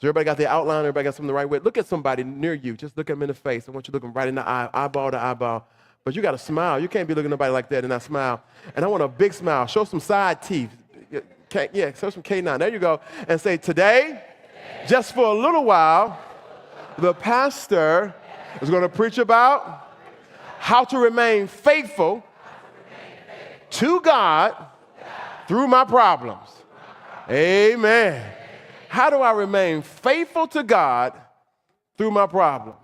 So everybody got their outline, everybody got something the right way. Look at somebody near you. Just look at them in the face. I want you to look them right in the eye, eyeball to eyeball. But you got to smile. You can't be looking at nobody like that and not smile. And I want a big smile. Show some side teeth. Yeah, show some K9. There you go. And say, today, just for a little while, the pastor is going to preach about how to remain faithful to God through my problems. Amen. How do I remain faithful to God through my problems?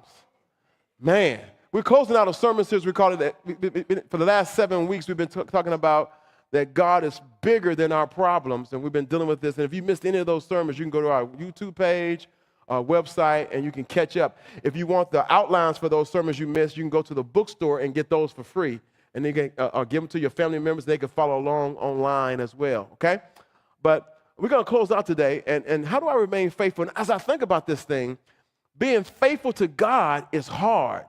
Man, we're closing out a sermon series. We call it that. For the last 7 weeks, we've been talking about that God is bigger than our problems, and we've been dealing with this. And if you missed any of those sermons, you can go to our YouTube page, our website, and you can catch up. If you want the outlines for those sermons you missed, you can go to the bookstore and get those for free, and they can give them to your family members. They can follow along online as well, okay? But we're going to close out today, and how do I remain faithful? And as I think about this thing, being faithful to God is hard.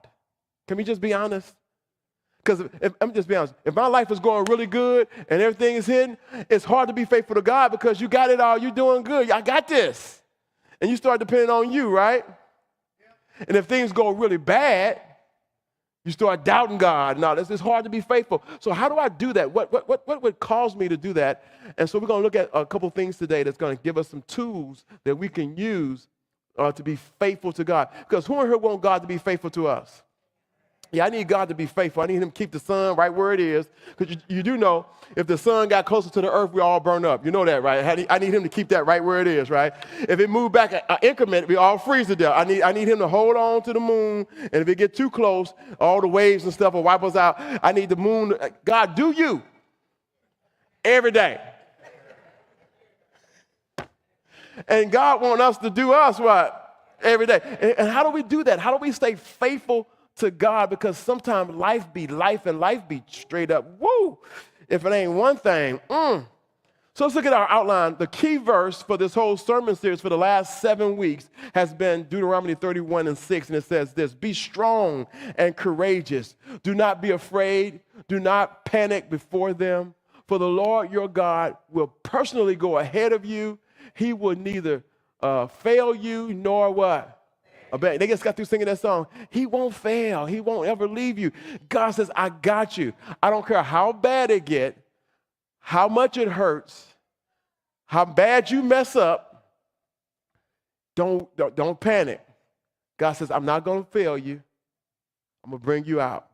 Can we just be honest? Because I'm just be honest. If my life is going really good and everything is hidden, it's hard to be faithful to God because you got it all. You're doing good. I got this. And you start depending on you, right? And if things go really bad, you start doubting God. No, it's hard to be faithful. So how do I do that? What would cause me to do that? And so we're going to look at a couple things today that's going to give us some tools that we can use to be faithful to God. Because who in here want God to be faithful to us? Yeah, I need God to be faithful. I need him to keep the sun right where it is. Because you do know, if the sun got closer to the earth, we all burn up. You know that, right? I need him to keep that right where it is, right? If it moved back an increment, we all freeze to death. I need him to hold on to the moon. And if it get too close, all the waves and stuff will wipe us out. I need the moon. God, do you every day. And God wants us to do us what? Every day. And how do we do that? How do we stay faithful to God? Because sometimes life be life and life be straight up, woo, if it ain't one thing. So let's look at our outline. The key verse for this whole sermon series for the last 7 weeks has been Deuteronomy 31:6, and it says this: be strong and courageous. Do not be afraid. Do not panic before them. For the Lord your God will personally go ahead of you. He will neither fail you nor what? They just got through singing that song. He won't fail. He won't ever leave you. God says, I got you. I don't care how bad it gets, how much it hurts, how bad you mess up. Don't panic. God says, I'm not going to fail you. I'm going to bring you out.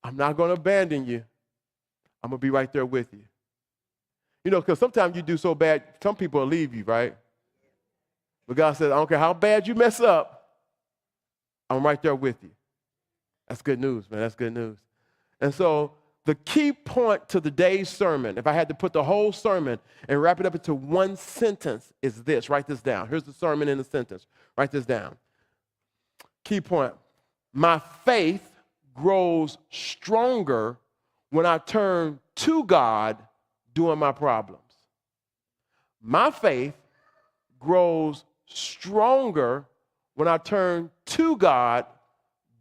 I'm not going to abandon you. I'm going to be right there with you. You know, because sometimes you do so bad, some people will leave you, right? But God says, I don't care how bad you mess up, I'm right there with you. That's good news, man. That's good news. And so the key point to today's sermon, if I had to put the whole sermon and wrap it up into one sentence, is this. Write this down. Here's the sermon in a sentence. Write this down. Key point. My faith grows stronger when I turn to God during my problems. My faith grows stronger when I turn to God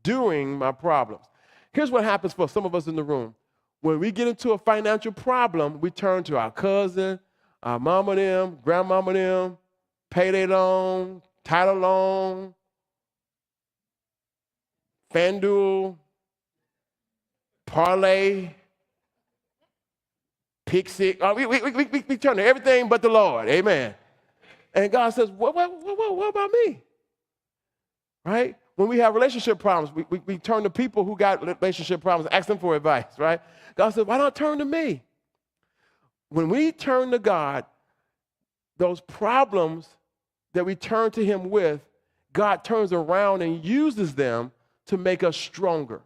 during my problems. Here's what happens for some of us in the room. When we get into a financial problem, we turn to our cousin, our mama them, grandmama them, payday loan, title loan, FanDuel, Parlay, Pixie. We turn to everything but the Lord. Amen. And God says, what about me? Right? When we have relationship problems, we turn to people who got relationship problems, ask them for advice, right? God said, why not turn to me? When we turn to God, those problems that we turn to him with, God turns around and uses them to make us stronger.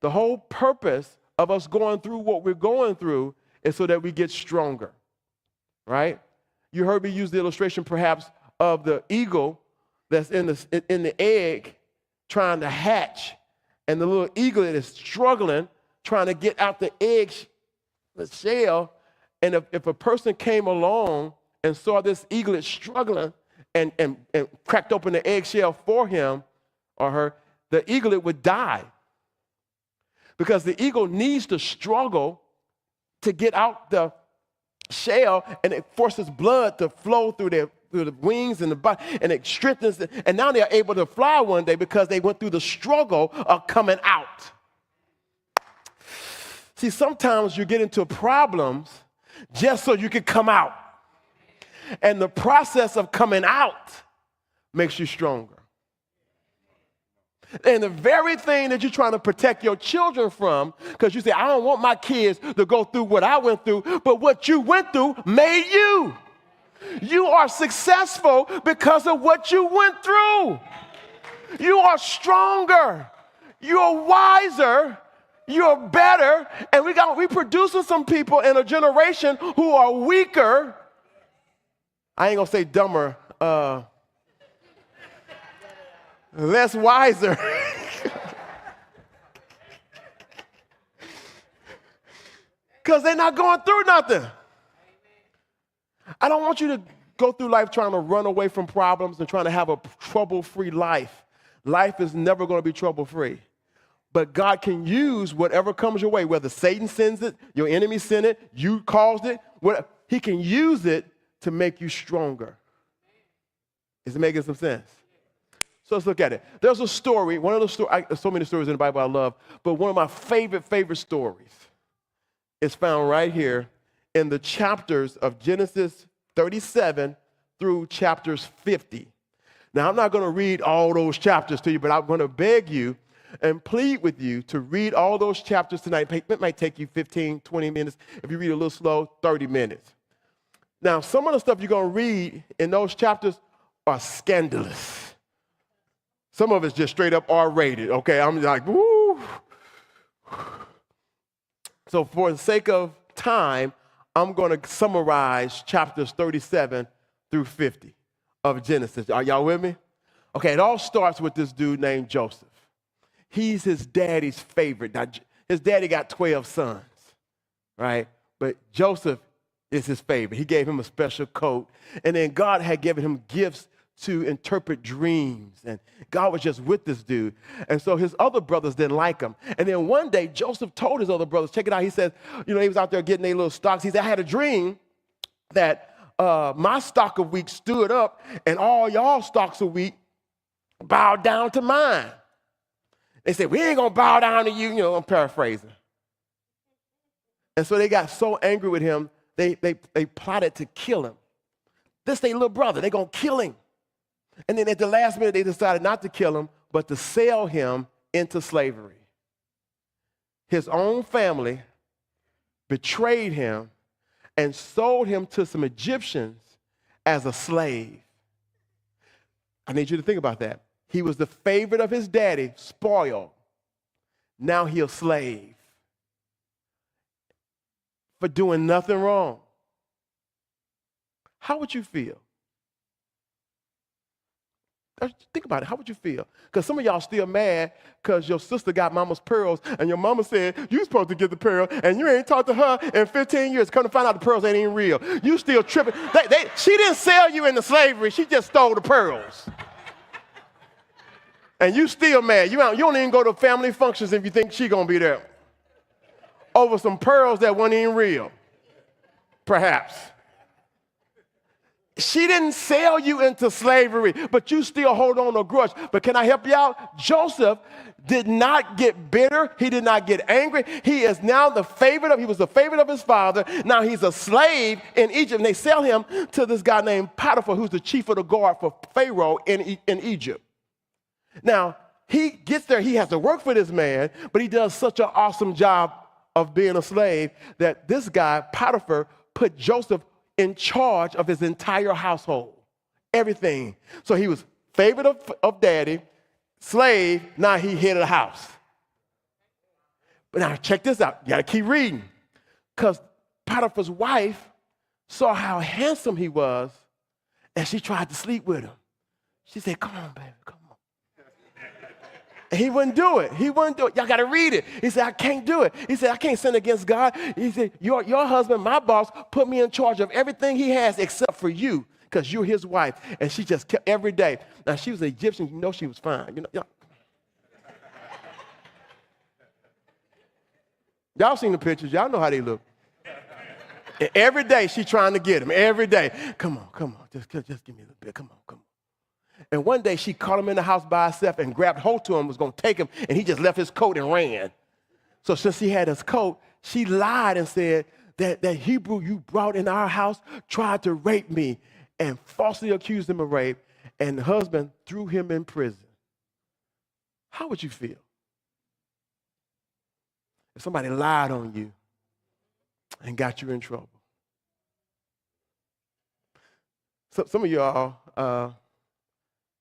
The whole purpose of us going through what we're going through is so that we get stronger, right? You heard me use the illustration perhaps of the eagle that's in the egg trying to hatch, and the little eaglet is struggling trying to get out the egg, the shell. And if a person came along and saw this eaglet struggling and cracked open the eggshell for him or her, the eaglet would die. Because the eagle needs to struggle to get out the shell, and it forces blood to flow through through the wings and the body, and it strengthens it. And now they're able to fly one day because they went through the struggle of coming out. See, sometimes you get into problems just so you can come out. And the process of coming out makes you stronger. And the very thing that you're trying to protect your children from, because you say, I don't want my kids to go through what I went through, but what you went through made you. You are successful because of what you went through. You are stronger. You're wiser. You're better. And we're producing some people in a generation who are weaker. I ain't going to say dumber. Less wiser. Because they're not going through nothing. I don't want you to go through life trying to run away from problems and trying to have a trouble-free life. Life is never going to be trouble-free. But God can use whatever comes your way, whether Satan sends it, your enemy sent it, you caused it, whatever. He can use it to make you stronger. Is it making some sense? So let's look at it. There's a story, one of the stories, so many stories in the Bible I love, but one of my favorite stories is found right here in the chapters of Genesis 37 through chapters 50. Now, I'm not going to read all those chapters to you, but I'm going to beg you and plead with you to read all those chapters tonight. It might take you 15, 20 minutes. If you read a little slow, 30 minutes. Now, some of the stuff you're going to read in those chapters are scandalous. Some of it's just straight up R-rated, okay? I'm like, woo. So for the sake of time, I'm going to summarize chapters 37 through 50 of Genesis. Are y'all with me? Okay, it all starts with this dude named Joseph. He's his daddy's favorite. Now, his daddy got 12 sons, right? But Joseph is his favorite. He gave him a special coat. And then God had given him gifts to interpret dreams. And God was just with this dude. And so his other brothers didn't like him. And then one day, Joseph told his other brothers, check it out. He said, he was out there getting their little stocks. He said, I had a dream that my stock of wheat stood up and all y'all stocks of wheat bowed down to mine. They said, we ain't going to bow down to you. I'm paraphrasing. And so they got so angry with him, they plotted to kill him. This their little brother. They're going to kill him. And then at the last minute, they decided not to kill him, but to sell him into slavery. His own family betrayed him and sold him to some Egyptians as a slave. I need you to think about that. He was the favorite of his daddy, spoiled. Now he's a slave for doing nothing wrong. How would you feel? Think about it. How would you feel? Because some of y'all still mad because your sister got mama's pearls and your mama said you supposed to get the pearl and you ain't talked to her in 15 years. Come to find out the pearls ain't even real. You still tripping. She didn't sell you into slavery. She just stole the pearls. And you still mad. You don't even go to family functions if you think she going to be there. Over some pearls that weren't even real. Perhaps. She didn't sell you into slavery, but you still hold on to a grudge. But can I help you out? Joseph did not get bitter. He did not get angry. He is now he was the favorite of his father. Now he's a slave in Egypt, and they sell him to this guy named Potiphar, who's the chief of the guard for Pharaoh in Egypt. Now, he gets there. He has to work for this man, but he does such an awesome job of being a slave that this guy, Potiphar, put Joseph in charge of his entire household, everything. So he was favorite of daddy, slave, now he head of the house. But now check this out. You got to keep reading. Because Potiphar's wife saw how handsome he was, and she tried to sleep with him. She said, come on, baby, come on. And he wouldn't do it. Y'all got to read it. He said, I can't do it. He said, I can't sin against God. He said, your husband, my boss, put me in charge of everything he has except for you because you're his wife. And she just kept every day. Now, she was an Egyptian. You know she was fine. Y'all seen the pictures. Y'all know how they look. And every day she's trying to get him. Every day. Come on. Just give me a little bit. Come on. And one day she caught him in the house by herself and grabbed hold to him, was going to take him, and he just left his coat and ran. So since he had his coat, she lied and said that Hebrew you brought in our house tried to rape me and falsely accused him of rape, and the husband threw him in prison. How would you feel if somebody lied on you and got you in trouble? So, some of y'all,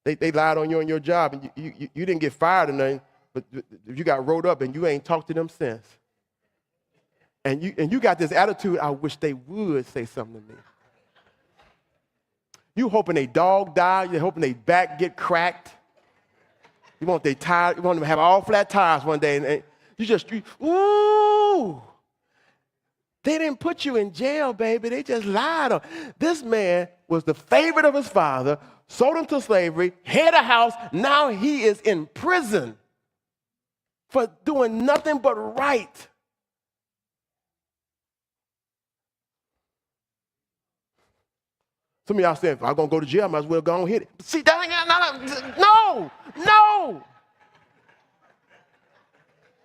they lied on you on your job, and you didn't get fired or nothing, but you got rolled up and you ain't talked to them since. And you got this attitude, I wish they would say something to me. You hoping they dog die, you're hoping they back get cracked. You want them to have all flat tires one day, and ooh. They didn't put you in jail, baby. They just lied on. This man was the favorite of his father, sold him to slavery, had a house. Now he is in prison for doing nothing but right. Some of y'all saying, if I'm going to go to jail, I might as well go and hit it. See, that ain't, no.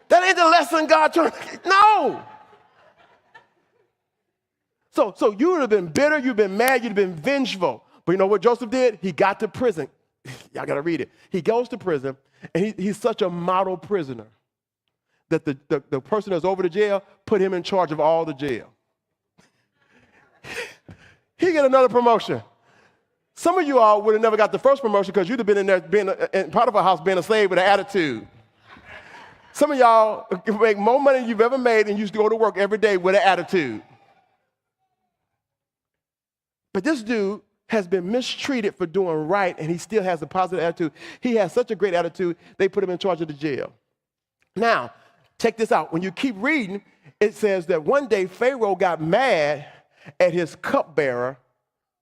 That ain't the lesson God trying to, no. So you would have been bitter, you've been mad, you'd have been vengeful. But you know what Joseph did? He got to prison. Y'all got to read it. He goes to prison, and he's such a model prisoner that the person that's over the jail put him in charge of all the jail. He get another promotion. Some of you all would have never got the first promotion because you'd have been in there being in Potiphar's house being a slave with an attitude. Some of y'all make more money than you've ever made and used to go to work every day with an attitude. But this dude has been mistreated for doing right, and he still has a positive attitude. He has such a great attitude, they put him in charge of the jail. Now, check this out. When you keep reading, it says that one day Pharaoh got mad at his cupbearer.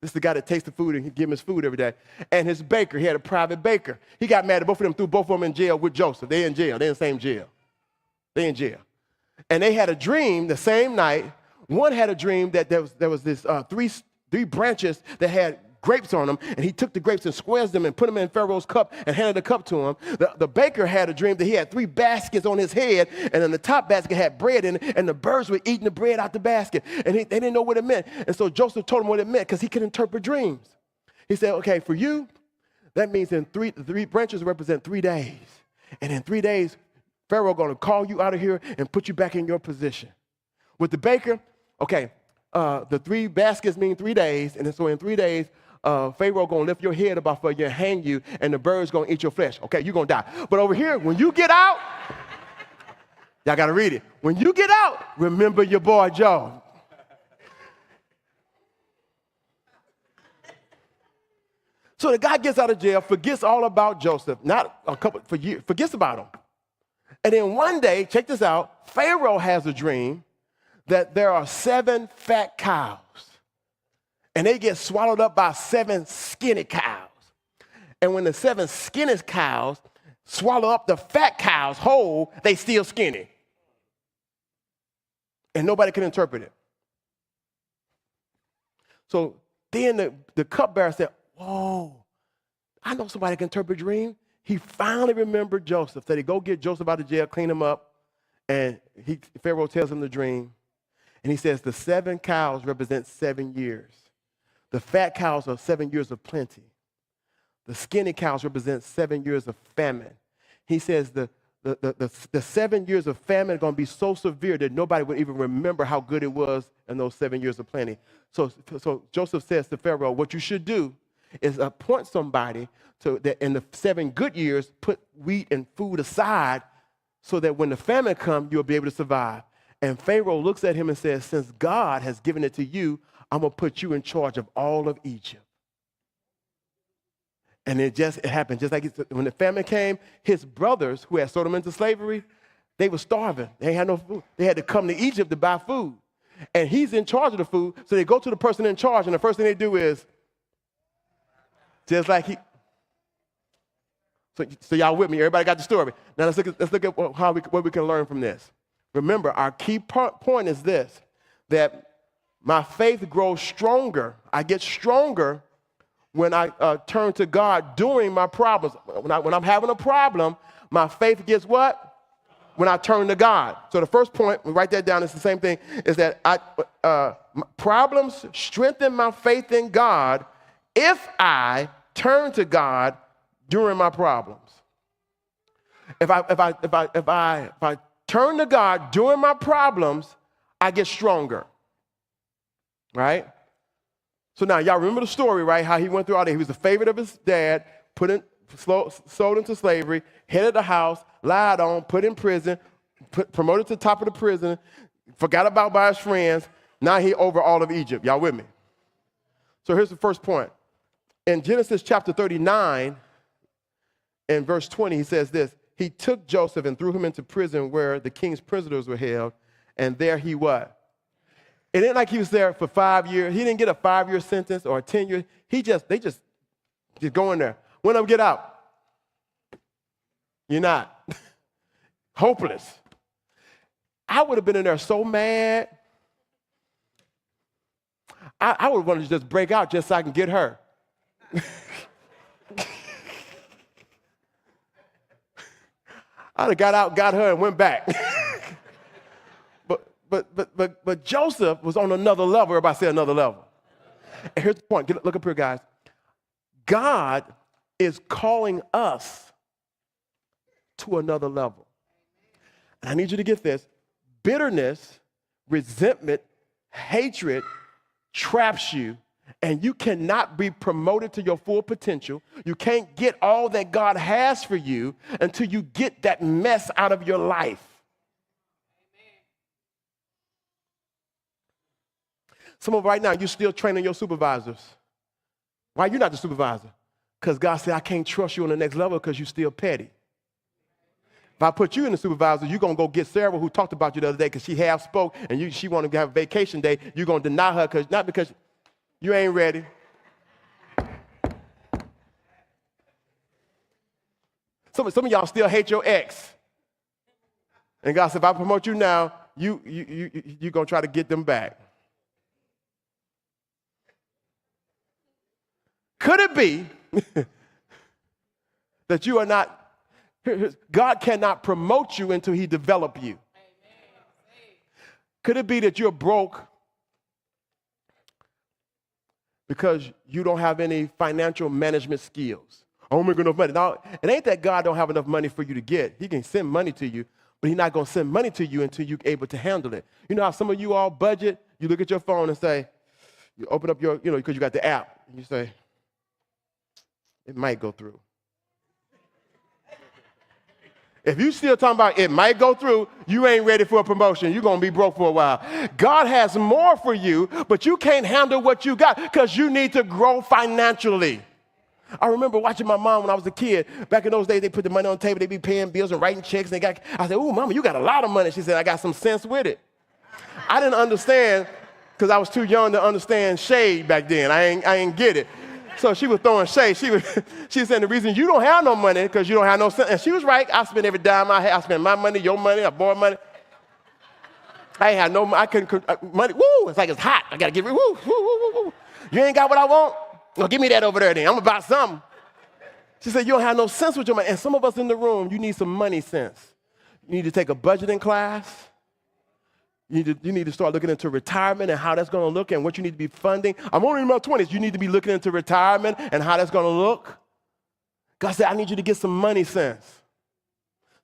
This is the guy that takes the food and he give him his food every day. And his baker, he had a private baker. He got mad at both of them, threw both of them in jail with Joseph. They in jail. They in the same jail. They in jail. And they had a dream the same night. One had a dream that there was this three branches that had grapes on them, and he took the grapes and squares them and put them in Pharaoh's cup and handed the cup to him. The baker had a dream that he had 3 baskets on his head, and in the top basket had bread in it, and the birds were eating the bread out the basket, and they didn't know what it meant. And so Joseph told him what it meant because he could interpret dreams. He said, okay, for you, that means the 3 branches represent 3 days. And in 3 days, Pharaoh going to call you out of here and put you back in your position. With the baker, okay, the 3 baskets mean 3 days, and so in 3 days, Pharaoh gonna lift your head up off of you and hang you, and the birds gonna eat your flesh. Okay, you're gonna die. But over here, when you get out, y'all gotta read it. When you get out, remember your boy Joe. So the guy gets out of jail, forgets all about Joseph, not a couple for years, forgets about him. And then one day, check this out, Pharaoh has a dream that there are 7 fat cows, and they get swallowed up by 7 skinny cows. And when the 7 skinny cows swallow up the fat cows whole, they still skinny. And nobody can interpret it. So then the cupbearer said, whoa, I know somebody can interpret a dream. He finally remembered Joseph. Said he go get Joseph out of jail, clean him up, and Pharaoh tells him the dream. And he says the 7 cows represent 7 years. The fat cows are 7 years of plenty. The skinny cows represent 7 years of famine. He says the 7 years of famine are going to be so severe that nobody would even remember how good it was in those 7 years of plenty. So Joseph says to Pharaoh, what you should do is appoint somebody that in the 7 good years, put wheat and food aside so that when the famine comes, you'll be able to survive. And Pharaoh looks at him and says, since God has given it to you, I'm going to put you in charge of all of Egypt. And it happened just like when the famine came, his brothers who had sold him into slavery, they were starving. They had no food. They had to come to Egypt to buy food. And he's in charge of the food, so they go to the person in charge, and the first thing they do is, just like so y'all with me? Everybody got the story. Now let's look at what we can learn from this. Remember, our key point is this, that My faith grows stronger. I get stronger when I turn to God during my problems. When I'm having a problem, my faith gets what? When I turn to God. So the first point, we write that down, it's the same thing, is that problems strengthen my faith in God if I turn to God during my problems. If I turn to God during my problems, I get stronger. Right? So now y'all remember the story, right? How he went through all that. He was the favorite of his dad, sold into slavery, headed the house, lied on, put in prison, promoted to the top of the prison, forgot about by his friends. Now he over all of Egypt. Y'all with me? So here's the first point. In Genesis chapter 39, in verse 20, he says this. He took Joseph and threw him into prison where the king's prisoners were held, and there he what? It ain't like he was there for 5 years. He didn't get a 5-year sentence or a 10-year. They just go in there. When them get out? You're not. Hopeless. I would have been in there so mad. I would want to just break out just so I can get her. I'd have got out, got her, and went back. But Joseph was on another level. Everybody say another level. And here's the point. Look up here, guys. God is calling us to another level. And I need you to get this. Bitterness, resentment, hatred traps you, and you cannot be promoted to your full potential. You can't get all that God has for you until you get that mess out of your life. Some of right now, you're still training your supervisors. Why are you not the supervisor? Because God said, I can't trust you on the next level because you're still petty. If I put you in the supervisor, you're going to go get Sarah, who talked about you the other day because she half spoke and she wanted to have a vacation day. You're going to deny her not because you ain't ready. Some of y'all still hate your ex. And God said, if I promote you now, you're going to try to get them back. Could it be that you are not, God cannot promote you until he develop you? Could it be that you're broke because you don't have any financial management skills? I don't make enough money. Now, it ain't that God don't have enough money for you to get. He can send money to you, but he's not going to send money to you until you're able to handle it. You know how some of you all budget? You look at your phone and say, you open up your, because you got the app, and you say, it might go through. If you still talking about it might go through, you ain't ready for a promotion. You're going to be broke for a while. God has more for you, but you can't handle what you got because you need to grow financially. I remember watching my mom when I was a kid. Back in those days, they put the money on the table. They be paying bills and writing checks. I said, "Ooh, Mama, you got a lot of money." She said, "I got some sense with it." I didn't understand because I was too young to understand shade back then. I ain't get it. So she was throwing shade. She was saying the reason you don't have no money because you don't have no sense. And she was right. I spent every dime I had. I spent my money, your money, I borrowed money. I ain't had no money. I couldn't money. Woo! It's like it's hot. I gotta get rid. Woo! Woo! Woo! Woo! Woo! You ain't got what I want? Well, give me that over there then. I'm about something. She said you don't have no sense with your money. And some of us in the room, you need some money sense. You need to take a budgeting class. You need to start looking into retirement and how that's going to look and what you need to be funding. I'm only in my 20s. You need to be looking into retirement and how that's going to look. God said, I need you to get some money sense.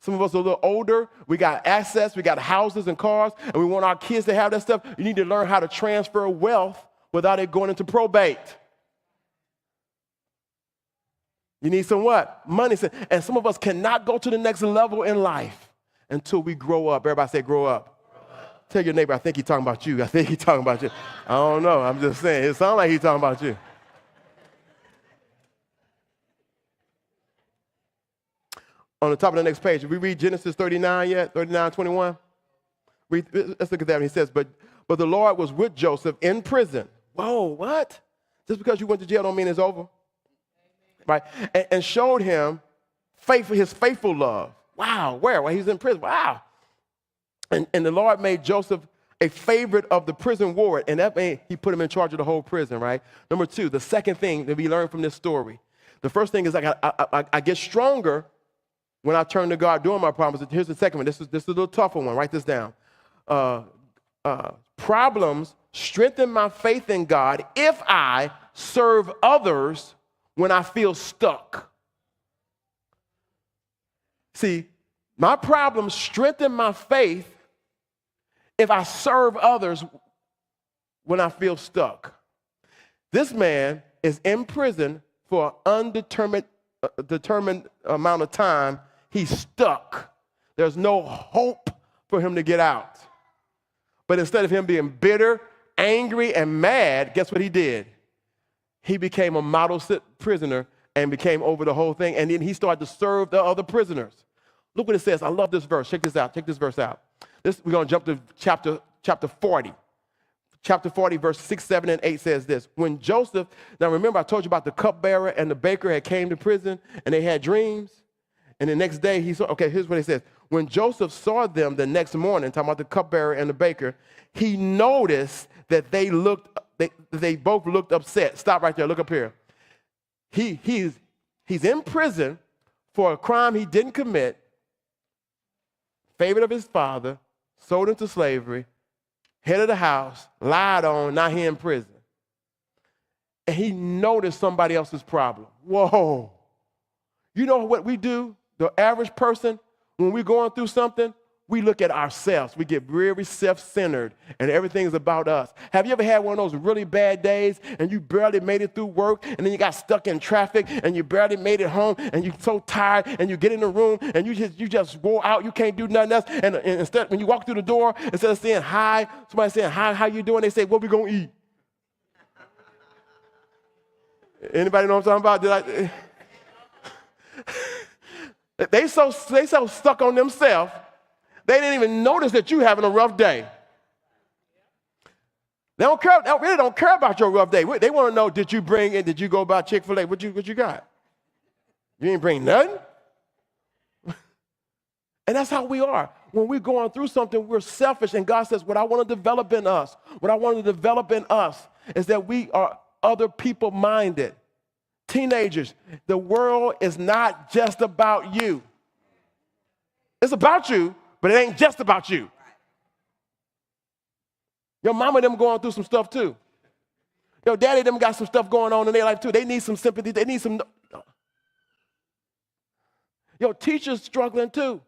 Some of us are a little older. We got assets. We got houses and cars, and we want our kids to have that stuff. You need to learn how to transfer wealth without it going into probate. You need some what? Money sense. And some of us cannot go to the next level in life until we grow up. Everybody say grow up. Tell your neighbor, I think he's talking about you. I think he's talking about you. I don't know. I'm just saying. It sounds like he's talking about you. On the top of the next page, did we read Genesis 39 yet? 39:21? Let's look at that. He says, but the Lord was with Joseph in prison. Whoa, what? Just because you went to jail don't mean it's over. Right? And showed him his faithful love. Wow, where? Well, he's in prison. Wow. And the Lord made Joseph a favorite of the prison ward, and that meant he put him in charge of the whole prison, right? Number two, the second thing that we learned from this story, the first thing is I get stronger when I turn to God during my problems. Here's the second one. This is a little tougher one. Write this down. Problems strengthen my faith in God if I serve others when I feel stuck. See, my problems strengthen my faith if I serve others when I feel stuck. This man is in prison for an determined amount of time. He's stuck. There's no hope for him to get out. But instead of him being bitter, angry, and mad, guess what he did? He became a model prisoner and became over the whole thing. And then he started to serve the other prisoners. Look what it says. I love this verse. Check this out. Check this verse out. We're going to jump to chapter 40. Chapter 40, verse 6, 7, and 8 says this. When Joseph, now remember I told you about the cupbearer and the baker had came to prison and they had dreams. And the next day he saw, okay, here's what it says. When Joseph saw them the next morning, talking about the cupbearer and the baker, he noticed that they both looked upset. Stop right there. Look up here. He's in prison for a crime he didn't commit, favorite of his father, sold into slavery, head of the house, lied on, now he in prison. And he noticed somebody else's problem. Whoa. You know what we do? The average person, when we're going through something, we look at ourselves. We get very self-centered, and everything's about us. Have you ever had one of those really bad days, and you barely made it through work, and then you got stuck in traffic, and you barely made it home, and you're so tired, and you get in the room, and you just wore out. You can't do nothing else. And instead, when you walk through the door, instead of saying hi, somebody saying, hi, how you doing? They say, what we gonna eat? Anybody know what I'm talking about? They so stuck on themselves, they didn't even notice that you're having a rough day. They really don't care about your rough day. They want to know, did you go by Chick-fil-A? What you got? You didn't bring nothing? And that's how we are. When we're going through something, we're selfish, and God says, what I want to develop in us is that we are other people minded. Teenagers, the world is not just about you. It's about you, but it ain't just about you. Your mama them going through some stuff too. Your daddy them got some stuff going on in their life too. They need some sympathy. They need some. Your teacher's struggling too.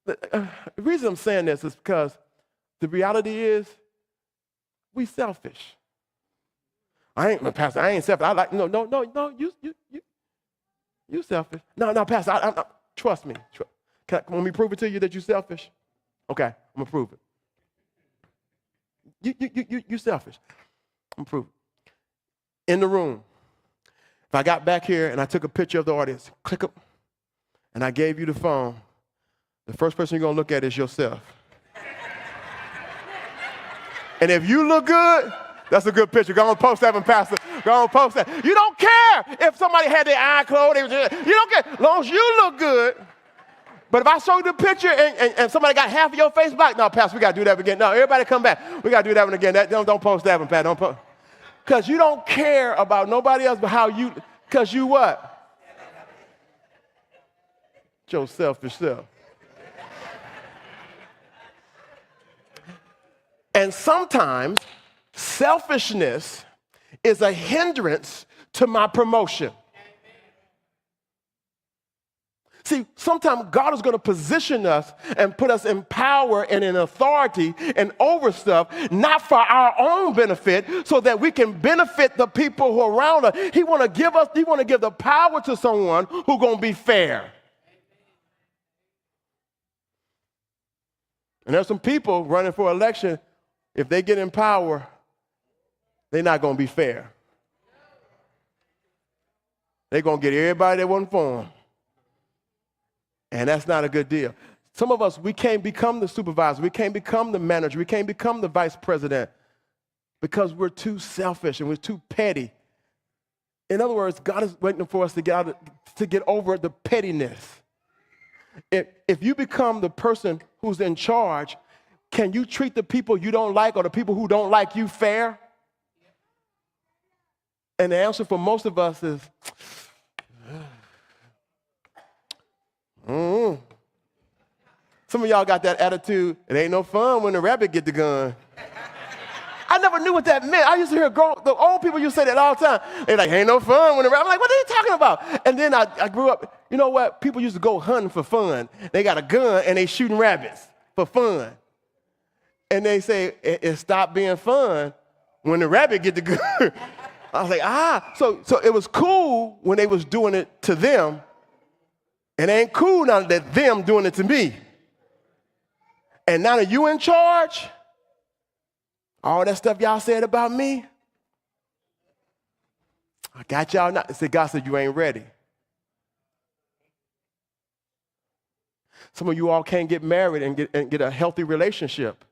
The reason I'm saying this is because the reality is we selfish. Pastor, I ain't selfish. You selfish. No, Pastor, trust me. Want me to prove it to you that you're selfish? Okay, I'm going to prove it. You selfish. I'm going to prove it. In the room, if I got back here and I took a picture of the audience, click up, and I gave you the phone, the first person you're going to look at is yourself. And if you look good, that's a good picture. Go on, post that one, Pastor. Go on, post that. You don't care if somebody had their eye closed. You don't care. As long as you look good. But if I show you the picture and somebody got half of your face back, no, Pastor, we got to do that again. No, everybody come back. We got to do that one again. Don't post that one, Pat. Don't post. Because you don't care about nobody else but how you, because you what? Your selfish self. And sometimes selfishness is a hindrance to my promotion. See, sometimes God is going to position us and put us in power and in authority and over stuff, not for our own benefit, so that we can benefit the people who are around us. He want to give the power to someone who's going to be fair. And there's some people running for election, if they get in power, they're not going to be fair. They're going to get everybody that wasn't for them. And that's not a good deal. Some of us, we can't become the supervisor. We can't become the manager. We can't become the vice president because we're too selfish and we're too petty. In other words, God is waiting for us to get over the pettiness. If you become the person who's in charge, can you treat the people you don't like or the people who don't like you fair? And the answer for most of us is, Some of y'all got that attitude, it ain't no fun when the rabbit get the gun. I never knew what that meant. I used to hear the old people used to say that all the time. They're like, ain't no fun when the rabbit. I'm like, what are you talking about? And then I grew up, you know what? People used to go hunting for fun. They got a gun and they shooting rabbits for fun. And they say, it stopped being fun when the rabbit get the gun. I was like, So it was cool when they was doing it to them. It ain't cool now that them doing it to me. And now that you in charge, all that stuff y'all said about me, I got y'all now. God said you ain't ready. Some of you all can't get married and get a healthy relationship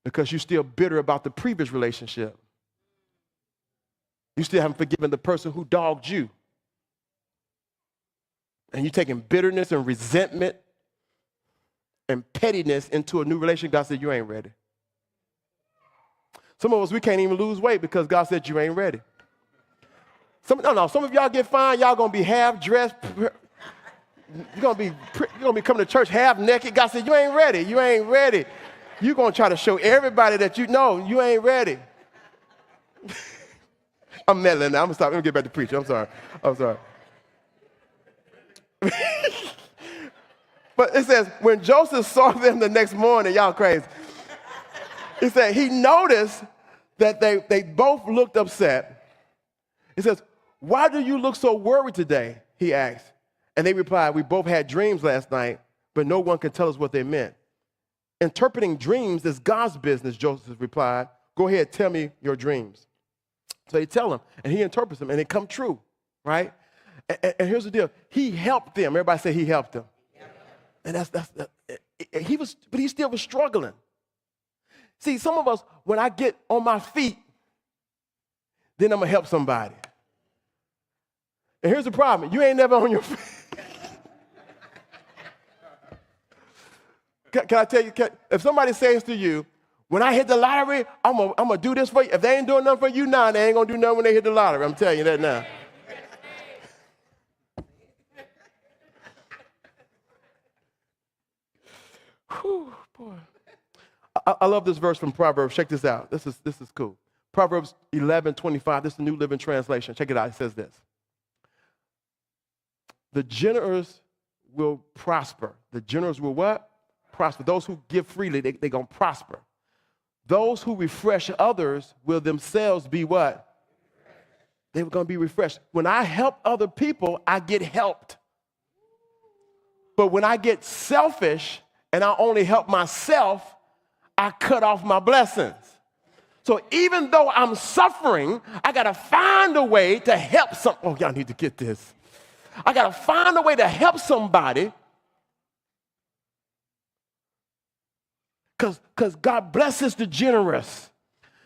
because you're still bitter about the previous relationship. You still haven't forgiven the person who dogged you. And you're taking bitterness and resentment and pettiness into a new relationship. God said, you ain't ready. Some of us, we can't even lose weight because God said you ain't ready. Some of y'all get fine, y'all gonna be half dressed. You're gonna be coming to church half naked. God said, you ain't ready. You ain't ready. You're gonna try to show everybody that you know you ain't ready. I'm meddling now. I'm gonna stop. Let me get back to preaching. I'm sorry. But it says, when Joseph saw them the next morning, y'all crazy. It said he noticed that they both looked upset. It says, why do you look so worried today? He asked. And they replied, we both had dreams last night, but no one could tell us what they meant. Interpreting dreams is God's business, Joseph replied. Go ahead, tell me your dreams. So they tell him, and he interprets them, and they come true, right? And here's the deal. He helped them. Everybody say he helped them. And but he still was struggling. See, some of us, when I get on my feet, then I'm going to help somebody. And here's the problem. You ain't never on your feet. Can I tell you, if somebody says to you, when I hit the lottery, I'm gonna do this for you. If they ain't doing nothing for you now, they ain't going to do nothing when they hit the lottery. I'm telling you that now. Whew, boy. I love this verse from Proverbs. Check this out. This is cool. Proverbs 11:25. This is the New Living Translation. Check it out. It says this. The generous will prosper. The generous will what? Prosper. Those who give freely, they're going to prosper. Those who refresh others will themselves be what? They're going to be refreshed. When I help other people, I get helped. But when I get selfish and I only help myself, I cut off my blessings. So even though I'm suffering, I got to find a way to help some. Oh, y'all need to get this. I got to find a way to help somebody because God blesses the generous.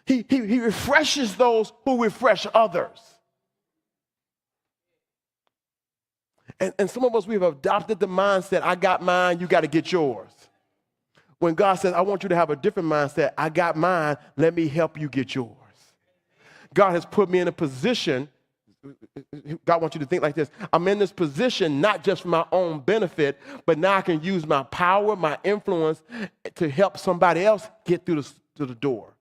He refreshes those who refresh others. And some of us, we've adopted the mindset, I got mine, you got to get yours. When God says, I want you to have a different mindset, I got mine, let me help you get yours. God has put me in a position, God wants you to think like this, I'm in this position not just for my own benefit, but now I can use my power, my influence to help somebody else get through to the door.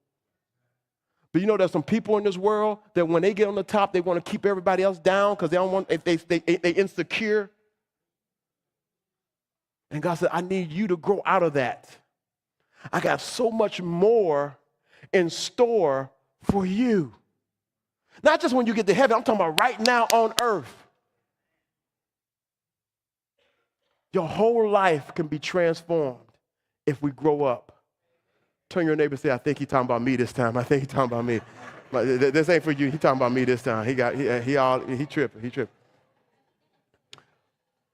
But you know there's some people in this world that when they get on the top, they want to keep everybody else down because they don't want, they insecure. And God said, I need you to grow out of that. I got so much more in store for you. Not just when you get to heaven, I'm talking about right now on earth. Your whole life can be transformed if we grow up. Turn your neighbor and say, I think he's talking about me this time. I think he's talking about me. This ain't for you. He's talking about me this time. He tripping.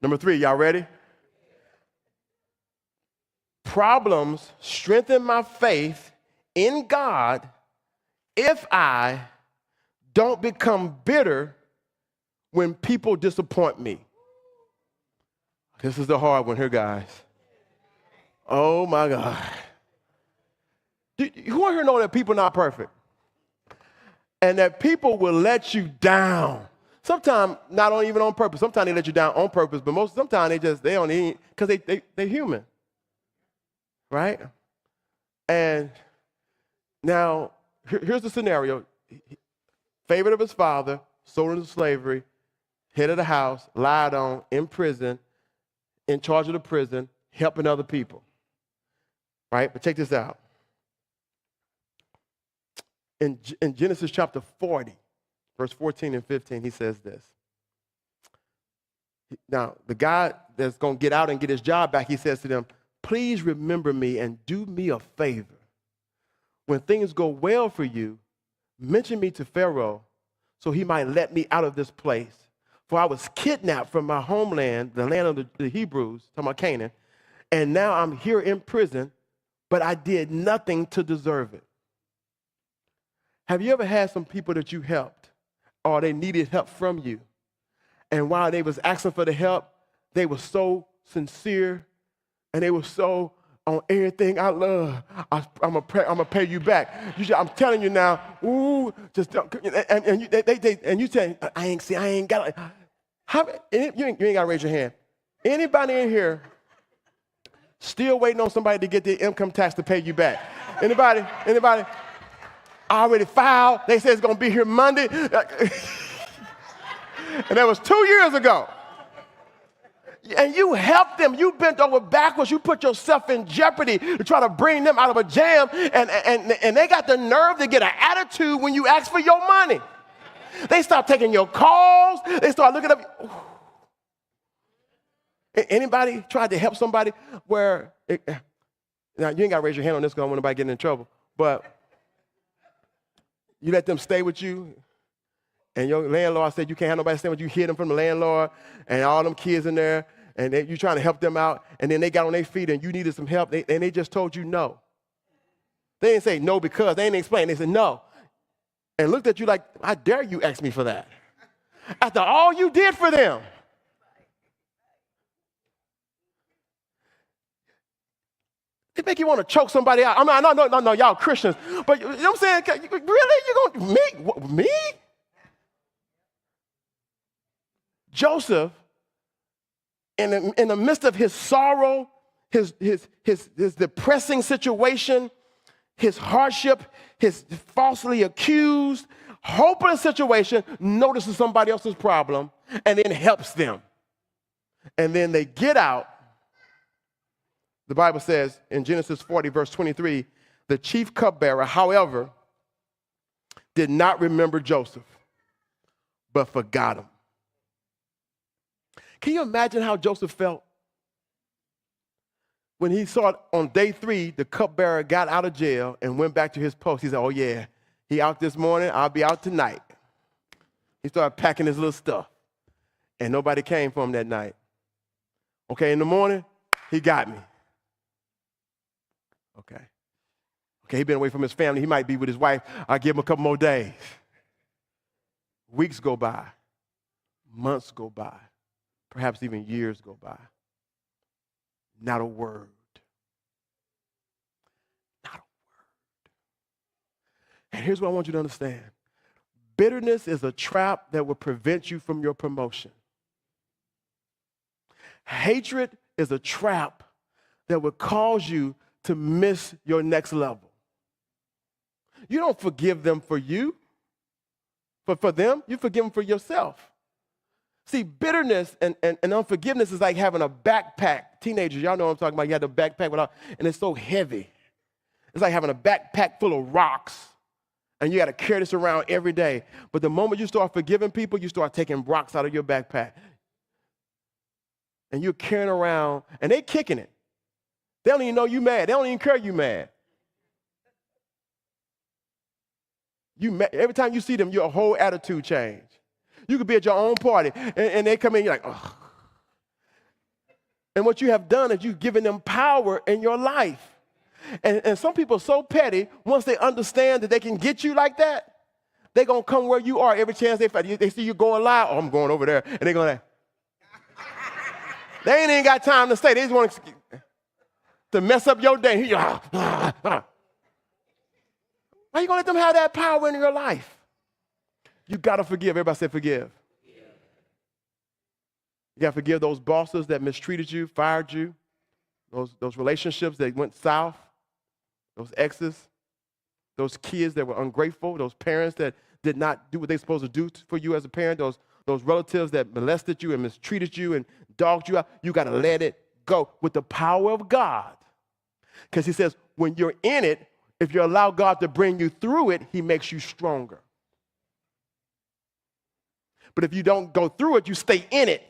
Number 3, y'all ready? Problems strengthen my faith in God if I don't become bitter when people disappoint me. This is the hard one here, guys. Oh, my God. Who out here know that people are not perfect? And that people will let you down. Sometimes not even on purpose. Sometimes they let you down on purpose, but sometimes they don't even, because they're human. Right? And now, here's the scenario. Favorite of his father, sold into slavery, head of the house, lied on, in prison, in charge of the prison, helping other people. Right? But check this out. In Genesis chapter 40, verse 14 and 15, he says this. Now, the guy that's going to get out and get his job back, he says to them, please remember me and do me a favor. When things go well for you, mention me to Pharaoh so he might let me out of this place. For I was kidnapped from my homeland, the land of the Hebrews, talking about Canaan, and now I'm here in prison, but I did nothing to deserve it. Have you ever had some people that you helped or they needed help from you? And while they was asking for the help, they were so sincere and they were so on everything I love. I'm gonna pay you back. I'm telling you now. Ooh, just and you say I ain't got it. You ain't got to raise your hand. Anybody in here still waiting on somebody to get their income tax to pay you back? Anybody? I already filed. They said it's going to be here Monday. And that was 2 years ago. And you helped them. You bent over backwards. You put yourself in jeopardy to try to bring them out of a jam. And they got the nerve to get an attitude when you ask for your money. They start taking your calls. They start looking up. Anybody tried to help somebody where, now you ain't got to raise your hand on this because I don't want nobody getting in trouble. But you let them stay with you, and your landlord said you can't have nobody stay with you. You hid them from the landlord, and all them kids in there, and you trying to help them out, and then they got on their feet, and you needed some help, and they just told you no. They didn't say no because. They didn't explain. They said no. And looked at you like, how dare you ask me for that? After all you did for them. They make you want to choke somebody out. I mean, no, y'all Christians. But you know what I'm saying? Really? You going to, me? Joseph, in the midst of his sorrow, his depressing situation, his hardship, his falsely accused, hopeless situation, notices somebody else's problem and then helps them. And then they get out. The Bible says in Genesis 40, verse 23, the chief cupbearer, however, did not remember Joseph, but forgot him. Can you imagine how Joseph felt? When he saw on day 3, the cupbearer got out of jail and went back to his post. He said, oh yeah, he out this morning, I'll be out tonight. He started packing his little stuff. And nobody came for him that night. Okay, in the morning, he got me. Okay, he been away from his family. He might be with his wife. I'll give him a couple more days. Weeks go by. Months go by. Perhaps even years go by. Not a word. Not a word. And here's what I want you to understand. Bitterness is a trap that will prevent you from your promotion. Hatred is a trap that will cause you to miss your next level. You don't forgive them for you. For them, you forgive them for yourself. See, bitterness and unforgiveness is like having a backpack. Teenagers, y'all know what I'm talking about. You have the backpack and it's so heavy. It's like having a backpack full of rocks. And you got to carry this around every day. But the moment you start forgiving people, you start taking rocks out of your backpack. And you're carrying around, and they kicking it. They don't even know you mad. They don't even care you mad. Every time you see them, your whole attitude change. You could be at your own party, and they come in, you're like, oh. And what you have done is you've given them power in your life. And some people are so petty, once they understand that they can get you like that, they're going to come where you are every chance they see you going live. Oh, I'm going over there. And they're going to, They ain't even got time to stay. They just want to mess up your day. Why are you going to let them have that power in your life? You got to forgive. Everybody say forgive. You got to forgive those bosses that mistreated you, fired you, those relationships that went south, those exes, those kids that were ungrateful, those parents that did not do what they supposed to do for you as a parent, those relatives that molested you and mistreated you and dogged you out. You got to let it go with the power of God. Because he says when you're in it, if you allow God to bring you through it, he makes you stronger. But if you don't go through it, you stay in it.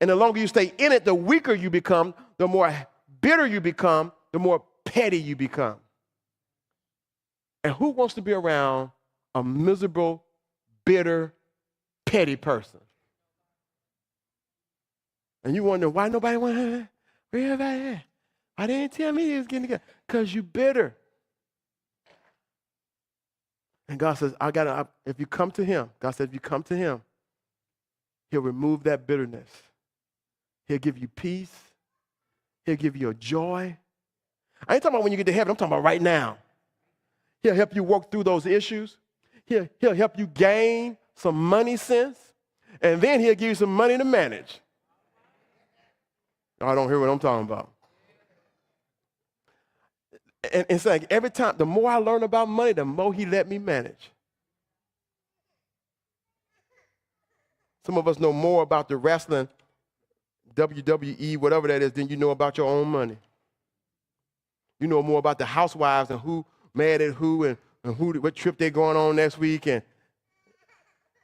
And the longer you stay in it, the weaker you become, the more bitter you become, the more petty you become. And who wants to be around a miserable, bitter, petty person? And you wonder, why nobody want to, where everybody at? Why they didn't tell me they was getting together? Because you bitter. And God says, if you come to him, God said, if you come to him, he'll remove that bitterness. He'll give you peace. He'll give you a joy. I ain't talking about when you get to heaven. I'm talking about right now. He'll help you work through those issues. He'll help you gain some money sense. And then he'll give you some money to manage. I don't hear what I'm talking about. And it's like every time, the more I learn about money, the more he let me manage. Some of us know more about the wrestling, WWE, whatever that is, than you know about your own money. You know more about the housewives and who mad at who and what trip they're going on next week. And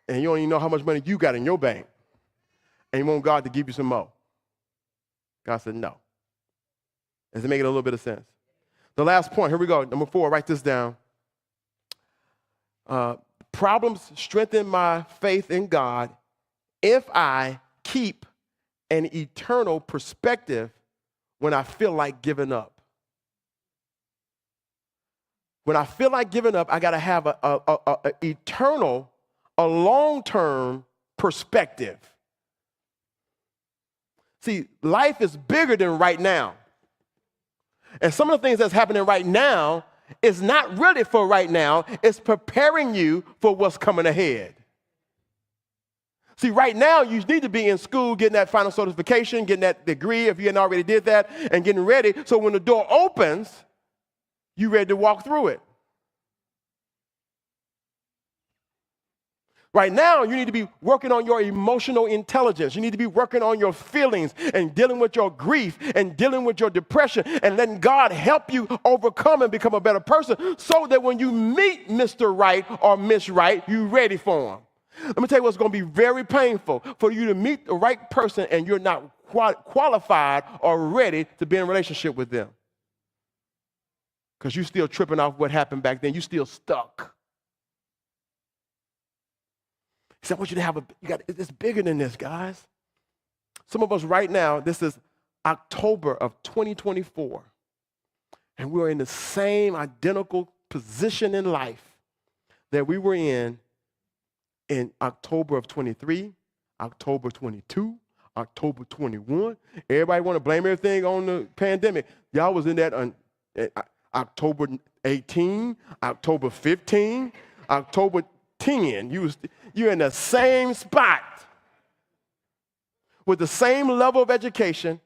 you don't even know how much money you got in your bank. And you want God to give you some more. God said no. Does it make it a little bit of sense? The last point, here we go. Number 4, write this down. Problems strengthen my faith in God if I keep an eternal perspective when I feel like giving up. When I feel like giving up, I got to have a eternal, a long-term perspective. See, life is bigger than right now. And some of the things that's happening right now is not really for right now. It's preparing you for what's coming ahead. See, right now, you need to be in school, getting that final certification, getting that degree if you hadn't already did that, and getting ready. So when the door opens, you're ready to walk through it. Right now, you need to be working on your emotional intelligence. You need to be working on your feelings and dealing with your grief and dealing with your depression and letting God help you overcome and become a better person so that when you meet Mr. Right or Miss Right, you're ready for him. Let me tell you what's going to be very painful for you to meet the right person and you're not qualified or ready to be in a relationship with them. Because you're still tripping off what happened back then. You're still stuck. He said, I want you to have it's bigger than this, guys. Some of us right now, this is October of 2024, and we're in the same identical position in life that we were in October of 23, October 22, October 21. Everybody want to blame everything on the pandemic. Y'all was in that on October 18, October 15, October 10. You're in the same spot with the same level of education.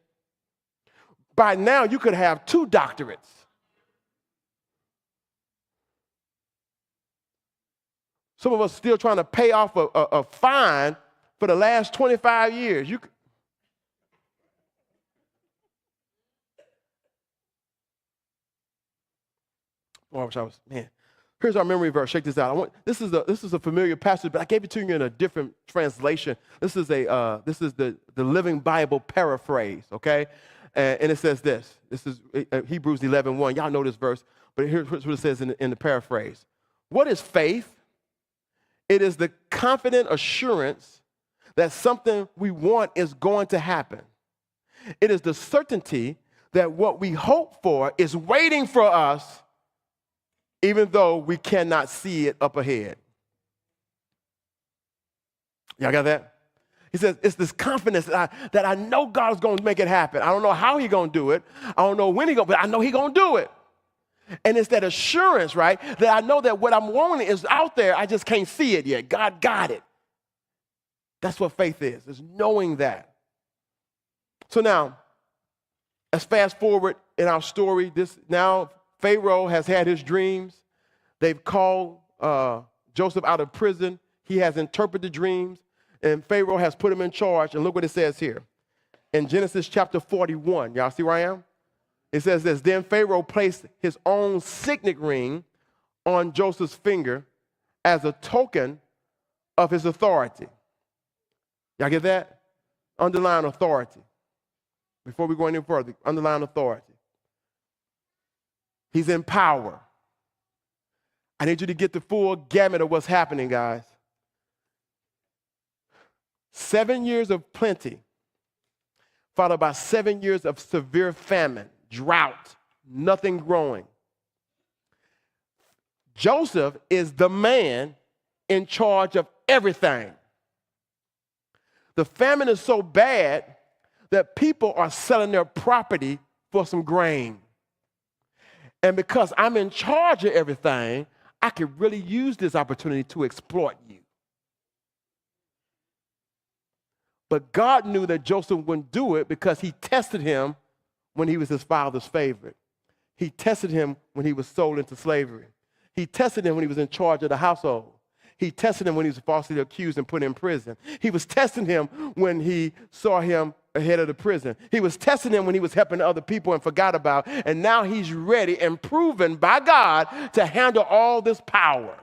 By now, you could have 2 doctorates. Some of us still trying to pay off a fine for the last 25 years. Oh, I wish I was, man. Here's our memory verse. Check this out. This is a familiar passage, but I gave it to you in a different translation. This is the Living Bible paraphrase, okay? And it says this. This is Hebrews 11:1. Y'all know this verse, but here's what it says in the paraphrase. What is faith? It is the confident assurance that something we want is going to happen. It is the certainty that what we hope for is waiting for us, even though we cannot see it up ahead. Y'all got that? He says, it's this confidence that I know God's going to make it happen. I don't know how he's going to do it. I don't know when he's going to, but I know he's going to do it. And it's that assurance, right, that I know that what I'm wanting is out there. I just can't see it yet. God got it. That's what faith is knowing that. So now, let's fast forward in our story. Now Pharaoh has had his dreams. They've called Joseph out of prison. He has interpreted dreams, and Pharaoh has put him in charge. And look what it says here. In Genesis chapter 41, y'all see where I am? It says this, then Pharaoh placed his own signet ring on Joseph's finger as a token of his authority. Y'all get that? Underline authority. Before we go any further, underline authority. He's in power. I need you to get the full gamut of what's happening, guys. 7 years of plenty, followed by 7 years of severe famine, drought, nothing growing. Joseph is the man in charge of everything. The famine is so bad that people are selling their property for some grain. And because I'm in charge of everything, I could really use this opportunity to exploit you. But God knew that Joseph wouldn't do it because he tested him when he was his father's favorite. He tested him when he was sold into slavery. He tested him when he was in charge of the household. He tested him when he was falsely accused and put in prison. He was testing him when he saw him ahead of the prison. He was testing him when he was helping other people and forgot about. And now he's ready and proven by God to handle all this power.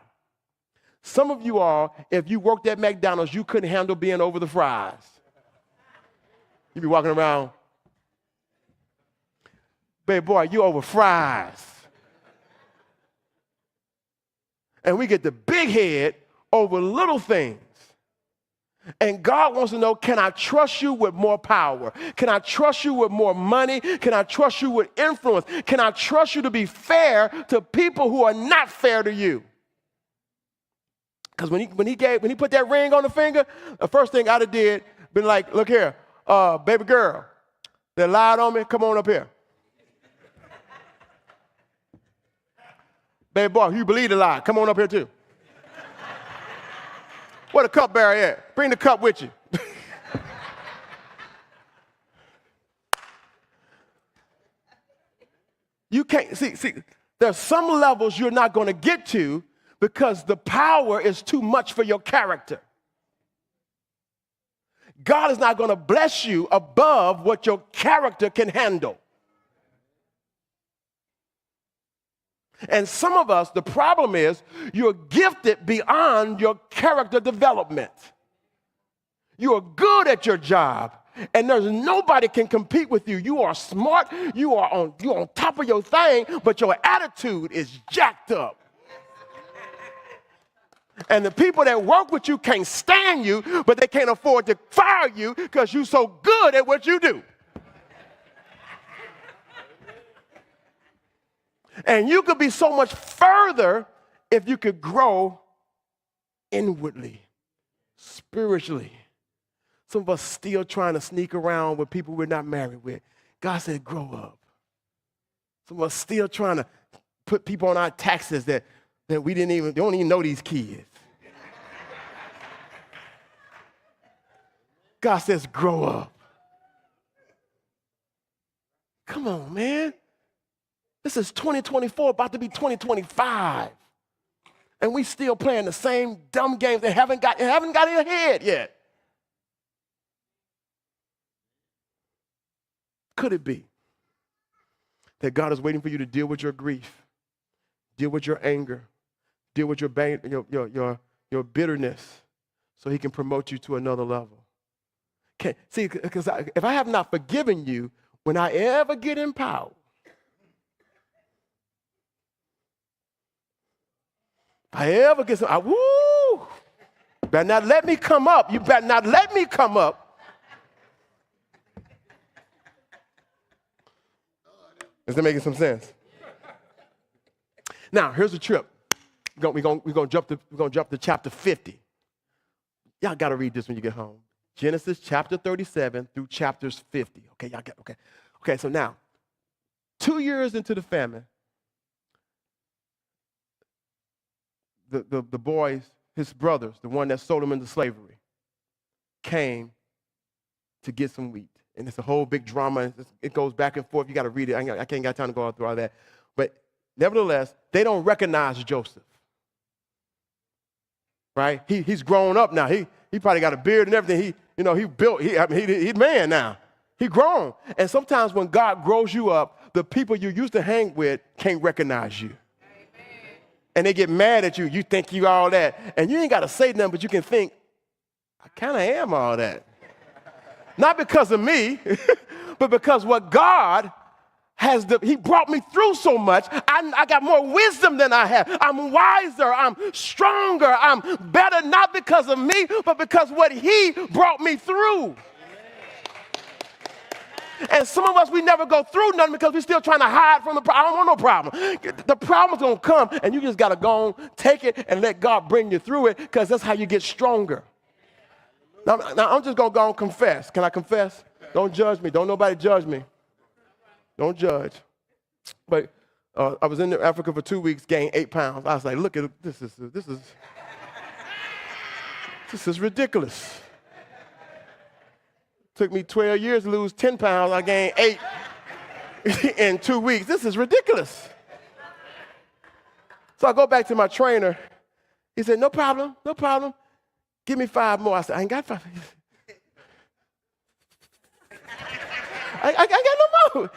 Some of you all, if you worked at McDonald's, you couldn't handle being over the fries. You'd be walking around, baby boy, you over fries. And we get the big head over little things. And God wants to know, can I trust you with more power? Can I trust you with more money? Can I trust you with influence? Can I trust you to be fair to people who are not fair to you? Because when he put that ring on the finger, the first thing I'd have did, been like, look here, baby girl, that lied on me, come on up here. Baby boy, you believe the lie, come on up here too. Where the cupbearer at? Bring the cup with you. You can't, see, there's some levels you're not going to get to because the power is too much for your character. God is not going to bless you above what your character can handle. And some of us, the problem is you're gifted beyond your character development. You are good at your job, and there's nobody can compete with you. You are smart, you're on top of your thing, but your attitude is jacked up. And the people that work with you can't stand you, but they can't afford to fire you because you're so good at what you do. And you could be so much further if you could grow inwardly, spiritually. Some of us still trying to sneak around with people we're not married with. God said, grow up. Some of us still trying to put people on our taxes that we don't even know these kids. God says, grow up. Come on, man. This is 2024, about to be 2025. And we still playing the same dumb games that haven't got in your head yet. Could it be that God is waiting for you to deal with your grief, deal with your anger, deal with your bitterness so he can promote you to another level? See, because if I have not forgiven you, when I ever get in power, I ever get some, woo! Better not let me come up. You better not let me come up. Is that making some sense? Now, here's the trip. We're gonna jump to chapter 50. Y'all got to read this when you get home. Genesis chapter 37 through chapters 50. Okay, y'all get, okay. Okay, so now, 2 years into the famine, the boys, his brothers, the one that sold him into slavery, came to get some wheat. And it's a whole big drama. It goes back and forth. You got to read it. I can't got time to go through all that. But nevertheless, they don't recognize Joseph. Right? He's grown up now. He probably got a beard and everything. He built. He's man now. He grown. And sometimes when God grows you up, the people you used to hang with can't recognize you. And they get mad at you. You think you all that. And you ain't got to say nothing, but you can think, I kind of am all that. Not because of me, but because what God has, he brought me through so much. I got more wisdom than I have. I'm wiser. I'm stronger. I'm better, not because of me, but because what he brought me through. And some of us, we never go through nothing because we're still trying to hide from the problem. I don't want no problem. The problem's going to come, and you just got to go on, take it, and let God bring you through it, because that's how you get stronger. Now I'm just going to go and confess. Can I confess? Don't judge me. Don't nobody judge me. Don't judge. But I was in Africa for 2 weeks, gained 8 pounds. I was like, look at this is ridiculous. Took me 12 years to lose 10 pounds. I gained 8 in 2 weeks. This is ridiculous. So I go back to my trainer. He said, no problem. Give me 5 more. I said, I ain't got 5. I got no more.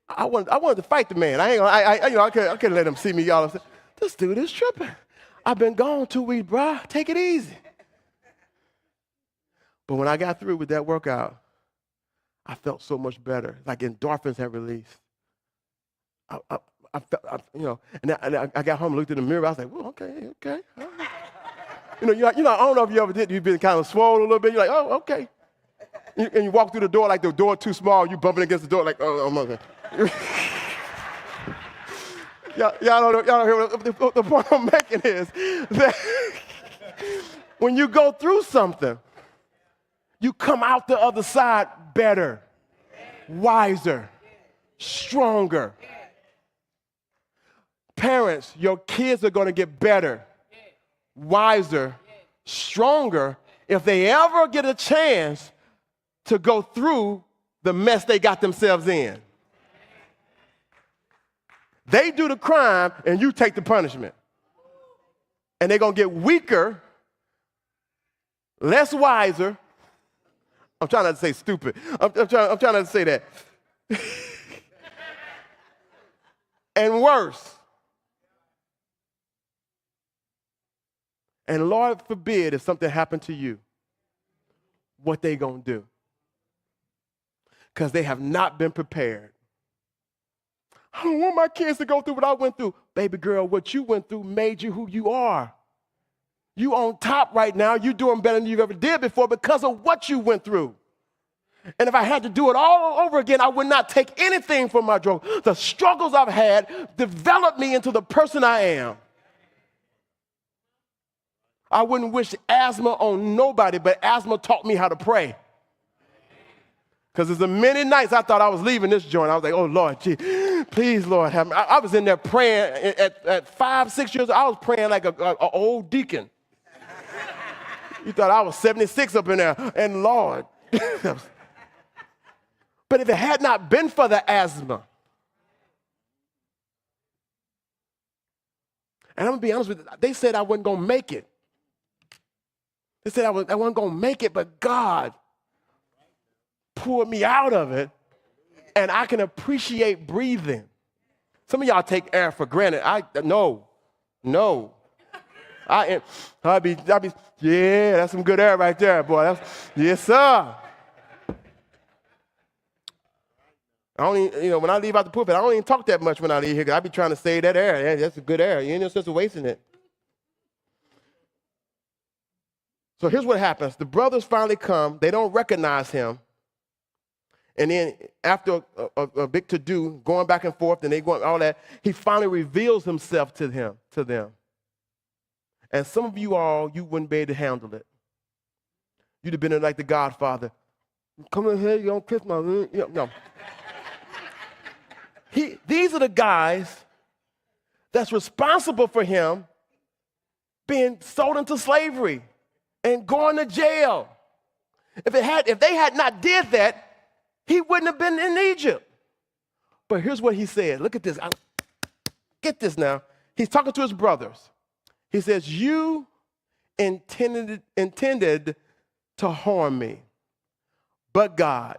I wanted to fight the man. I couldn't let him see me, y'all. I said, this dude is tripping. I've been gone 2 weeks, bro. Take it easy. But when I got through with that workout, I felt so much better. Like endorphins had released. I felt, and I got home and looked in the mirror. I was like, well, okay. I don't know if you ever did. You've been kind of swollen a little bit. You're like, oh, okay. And you walk through the door like the door too small. You bumping against the door like, oh, I'm okay. Y'all don't hear what the point I'm making is that when you go through something, you come out the other side better, wiser, stronger. Parents, your kids are going to get better, wiser, stronger if they ever get a chance to go through the mess they got themselves in. They do the crime and you take the punishment. And they're going to get weaker, less wiser. I'm trying not to say stupid. I'm trying not to say that. And worse. And Lord forbid if something happened to you, what they going to do? Because they have not been prepared. I don't want my kids to go through what I went through. Baby girl, what you went through made you who you are. You on top right now. You're doing better than you've ever did before because of what you went through. And if I had to do it all over again, I would not take anything from my struggle. The struggles I've had developed me into the person I am. I wouldn't wish asthma on nobody, but asthma taught me how to pray. Because there's a many nights I thought I was leaving this joint. I was like, oh, Lord, gee, please, Lord, have me. I was in there praying. At 5, 6 years old, I was praying like an old deacon. You thought I was 76 up in there. And Lord. But if it had not been for the asthma, and I'm going to be honest with you, they said I wasn't going to make it. They said I wasn't going to make it, but God pulled me out of it, and I can appreciate breathing. Some of y'all take air for granted. No. I'll be, yeah, that's some good air right there, boy. Yes, sir. I don't even, when I leave out the pulpit, I don't even talk that much when I leave here because I be trying to save that air. Yeah, that's a good air. You ain't no sense of wasting it. So here's what happens. The brothers finally come. They don't recognize him. And then after a big to-do, going back and forth, and they going all that, he finally reveals himself to them. And some of you all, you wouldn't be able to handle it. You'd have been like the Godfather. Come in here, you don't kiss my... No. These are the guys that's responsible for him being sold into slavery and going to jail. If they had not did that, he wouldn't have been in Egypt. But here's what he said. Look at this. Get this now. He's talking to his brothers. He says, you intended to harm me, but God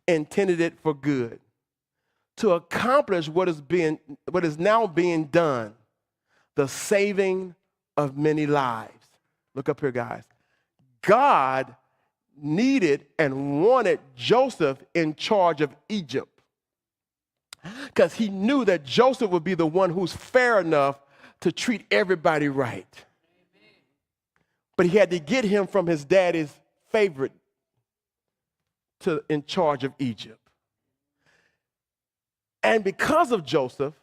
intended it for good, to accomplish what is now being done, the saving of many lives. Look up here, guys. God needed and wanted Joseph in charge of Egypt because he knew that Joseph would be the one who's fair enough to treat everybody right. But he had to get him from his daddy's favorite to in charge of Egypt. And because of Joseph,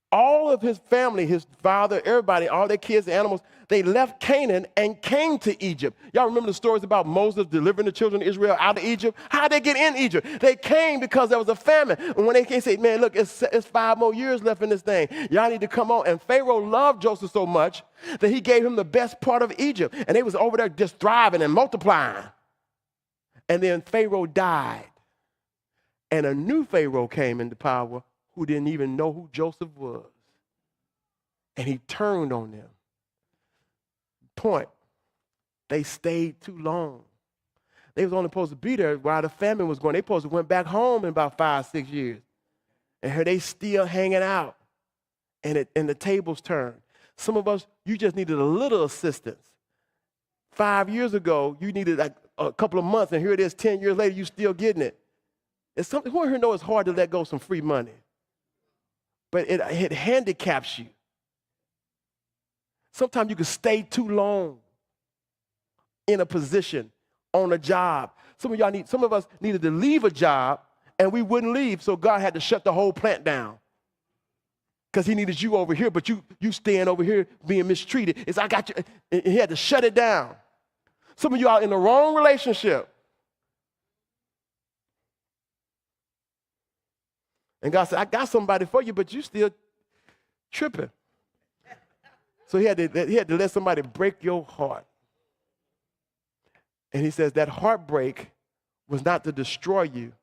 all of his family, his father, everybody, all their kids, animals, they left Canaan and came to Egypt. Y'all remember the stories about Moses delivering the children of Israel out of Egypt? How did they get in Egypt? They came because there was a famine. And when they came, say, man, look, it's 5 more years left in this thing. Y'all need to come on. And Pharaoh loved Joseph so much that he gave him the best part of Egypt. And they was over there just thriving and multiplying. And then Pharaoh died. And a new Pharaoh came into power who didn't even know who Joseph was. And he turned on them. Point, they stayed too long. They was only supposed to be there while the famine was going. They supposed to went back home in about 5-6 years. And here they still hanging out. And the tables turned. Some of us, you just needed a little assistance. 5 years ago, you needed like a couple of months, and here it is 10 years later, you still getting it. It's something, who here know it's hard to let go of some free money? But it handicaps you. Sometimes you can stay too long in a position, on a job. Some of us needed to leave a job, and we wouldn't leave, so God had to shut the whole plant down. Because he needed you over here, but you staying over here being mistreated. It's I got you, and he had to shut it down. Some of you are in the wrong relationship. And God said, I got somebody for you, but you still tripping. So he had to let somebody break your heart. And he says that heartbreak was not to destroy you,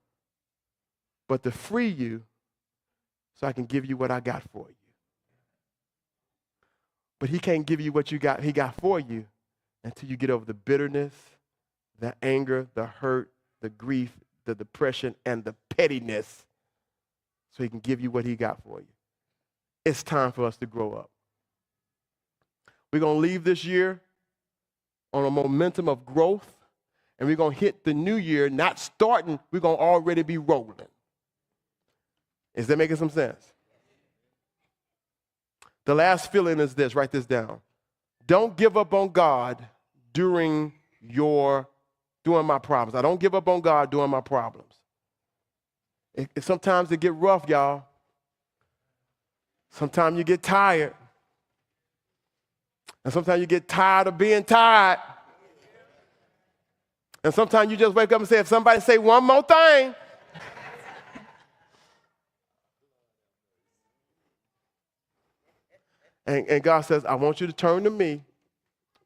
but to free you so I can give you what I got for you. But he can't give you what he got for you until you get over the bitterness, the anger, the hurt, the grief, the depression, and the pettiness so he can give you what he got for you. It's time for us to grow up. We're going to leave this year on a momentum of growth, and we're going to hit the new year, not starting, we're going to already be rolling. Is that making some sense? The last feeling is this, write this down. Don't give up on God during my problems. I don't give up on God during my problems. Sometimes it get rough, y'all. Sometimes you get tired. And sometimes you get tired of being tired. And sometimes you just wake up and say, if somebody say one more thing. And God says, I want you to turn to me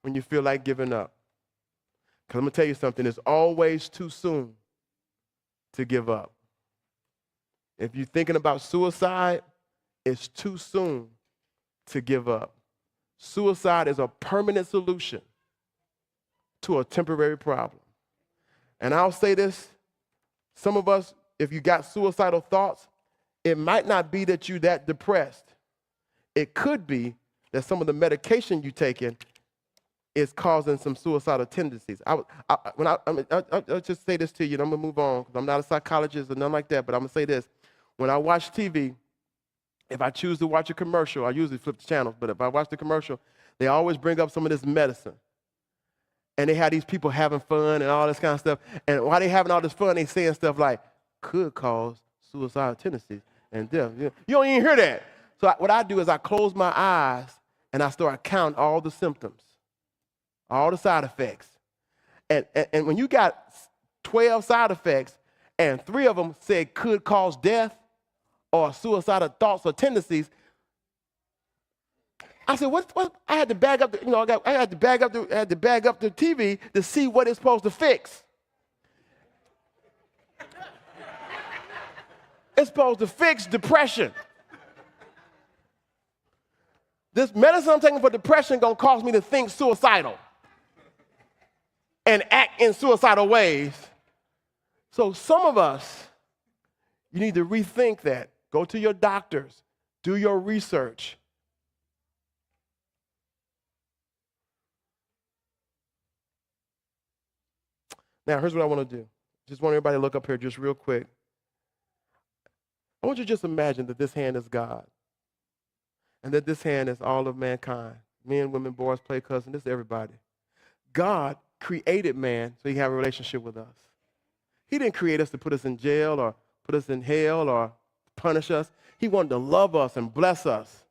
when you feel like giving up. Because I'm going to tell you something, it's always too soon to give up. If you're thinking about suicide, it's too soon to give up. Suicide is a permanent solution to a temporary problem. And I'll say this, some of us, if you got suicidal thoughts, it might not be that you're that depressed. It could be that some of the medication you're taking is causing some suicidal tendencies. I'll just say this to you, and I'm going to move on, because I'm not a psychologist or nothing like that, but I'm going to say this. When I watch TV, if I choose to watch a commercial, I usually flip the channels, but if I watch the commercial, they always bring up some of this medicine. And they have these people having fun and all this kind of stuff. And while they having all this fun, they saying stuff like, could cause suicidal tendencies and death. You don't even hear that. So what I do is I close my eyes and I start counting all the symptoms, all the side effects. And when you got 12 side effects and 3 of them said could cause death or suicidal thoughts or tendencies, I said, what? I had to bag up I had to bag up the TV to see what it's supposed to fix. It's supposed to fix depression. This medicine I'm taking for depression gonna cause me to think suicidal and act in suicidal ways. So some of us, you need to rethink that. Go to your doctors, do your research. Now, here's what I want to do. Just want everybody to look up here just real quick. I want you to just imagine that this hand is God and that this hand is all of mankind. Men, women, boys, play cousins, this is everybody. God created man so he can have a relationship with us. He didn't create us to put us in jail or put us in hell or punish us. He wanted to love us and bless us.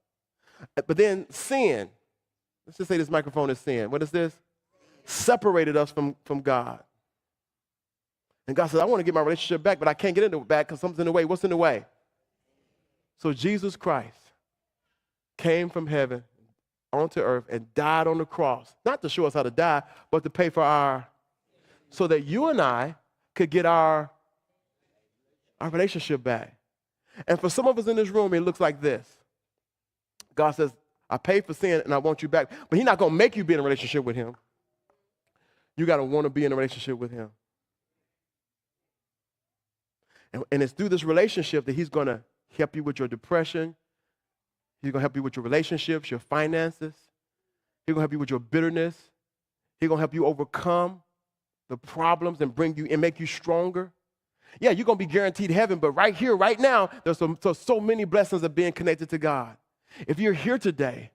But then sin, let's just say this microphone is sin. What is this? Separated us from God. And God said, I want to get my relationship back, but I can't get it back because something's in the way. What's in the way? So Jesus Christ came from heaven onto earth and died on the cross, not to show us how to die, but to pay for so that you and I could get our relationship back. And for some of us in this room, it looks like this. God says, I paid for sin and I want you back. But he's not going to make you be in a relationship with him. You got to want to be in a relationship with him. And it's through this relationship that he's going to help you with your depression. He's going to help you with your relationships, your finances. He's going to help you with your bitterness. He's going to help you overcome the problems and bring you and make you stronger. Yeah, you're going to be guaranteed heaven, but right here, right now, there's so many blessings of being connected to God. If you're here today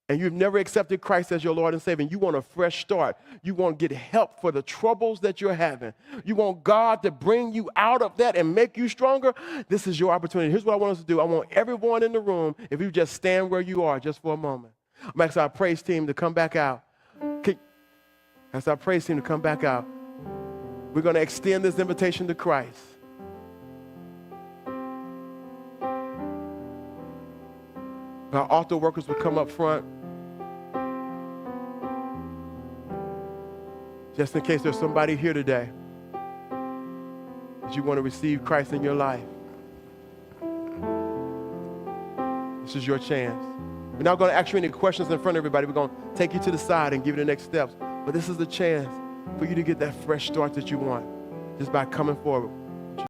and you've never accepted Christ as your Lord and Savior, and you want a fresh start, you want to get help for the troubles that you're having, you want God to bring you out of that and make you stronger, this is your opportunity. Here's what I want us to do. I want everyone in the room, if you just stand where you are just for a moment. I'm asking our praise team to come back out. Ask our praise team to come back out. We're going to extend this invitation to Christ. Our altar workers will come up front. Just in case there's somebody here today that you want to receive Christ in your life. This is your chance. We're not going to ask you any questions in front of everybody. We're going to take you to the side and give you the next steps. But this is the chance for you to get that fresh start that you want just by coming forward.